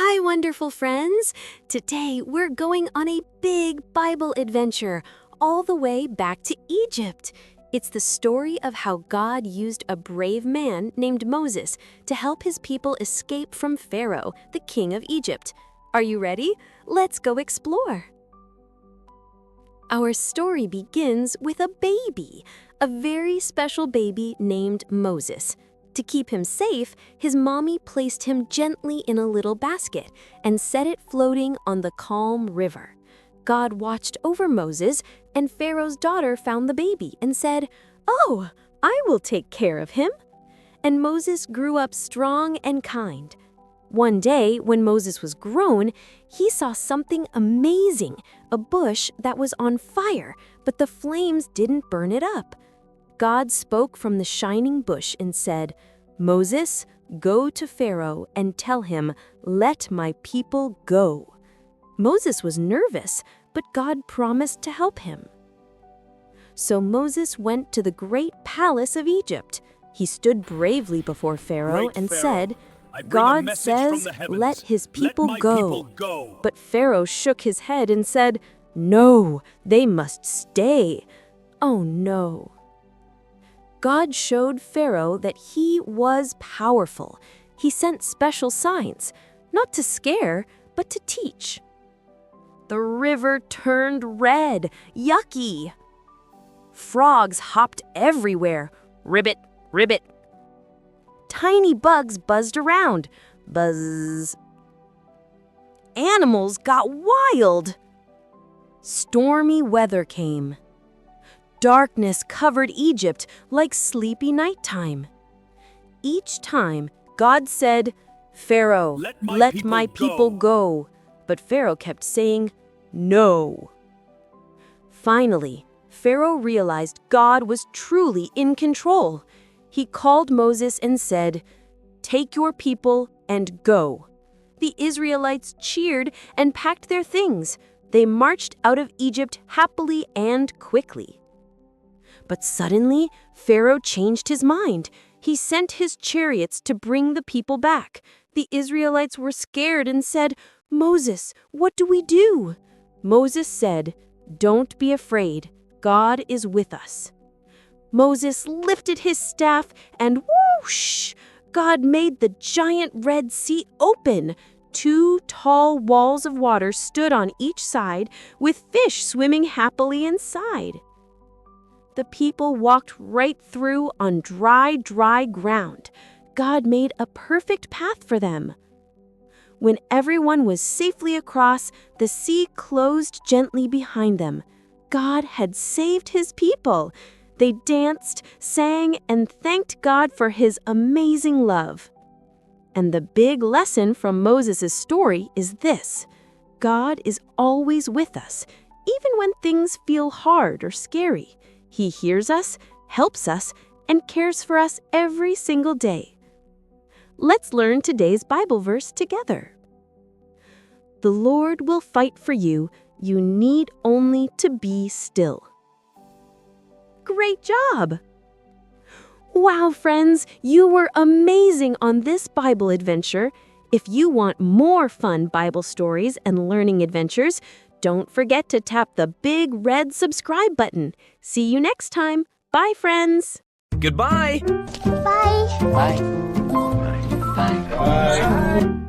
Hi, wonderful friends! Today we're going on a big Bible adventure, all the way back to Egypt. It's the story of how God used a brave man named Moses to help his people escape from Pharaoh, the king of Egypt. Are you ready? Let's go explore. Our story begins with a baby, a very special baby named Moses. To keep him safe, his mommy placed him gently in a little basket and set it floating on the calm river. God watched over Moses, and Pharaoh's daughter found the baby and said, "Oh, I will take care of him." And Moses grew up strong and kind. One day, when Moses was grown, he saw something amazing, a bush that was on fire, but the flames didn't burn it up. God spoke from the shining bush and said, "Moses, go to Pharaoh and tell him, 'Let my people go.'" Moses was nervous, but God promised to help him. So Moses went to the great palace of Egypt. He stood bravely before Pharaoh and said, "God says, let his people go." But Pharaoh shook his head and said, "No, they must stay." Oh no. God showed Pharaoh that he was powerful. He sent special signs, not to scare, but to teach. The river turned red, yucky. Frogs hopped everywhere, ribbit, ribbit. Tiny bugs buzzed around, buzz. Animals got wild. Stormy weather came. Darkness covered Egypt like sleepy nighttime. Each time, God said, "Pharaoh, let my people go." But Pharaoh kept saying, "No." Finally, Pharaoh realized God was truly in control. He called Moses and said, "Take your people and go." The Israelites cheered and packed their things. They marched out of Egypt happily and quickly. But suddenly, Pharaoh changed his mind. He sent his chariots to bring the people back. The Israelites were scared and said, "Moses, what do we do?" Moses said, "Don't be afraid. God is with us." Moses lifted his staff and whoosh! God made the giant Red Sea open. 2 tall walls of water stood on each side, with fish swimming happily inside. The people walked right through on dry ground. God made a perfect path for them. When everyone was safely across, the sea closed gently behind them. God had saved his people. They danced, sang, and thanked God for his amazing love. And the big lesson from Moses' story is this: God is always with us, even when things feel hard or scary. He hears us, helps us, and cares for us every single day. Let's learn today's Bible verse together. The Lord will fight for you. You need only to be still. Great job! Wow, friends, you were amazing on this Bible adventure. If you want more fun Bible stories and learning adventures, don't forget to tap the big red subscribe button. See you next time. Bye, friends. Goodbye. Bye. Bye. Bye.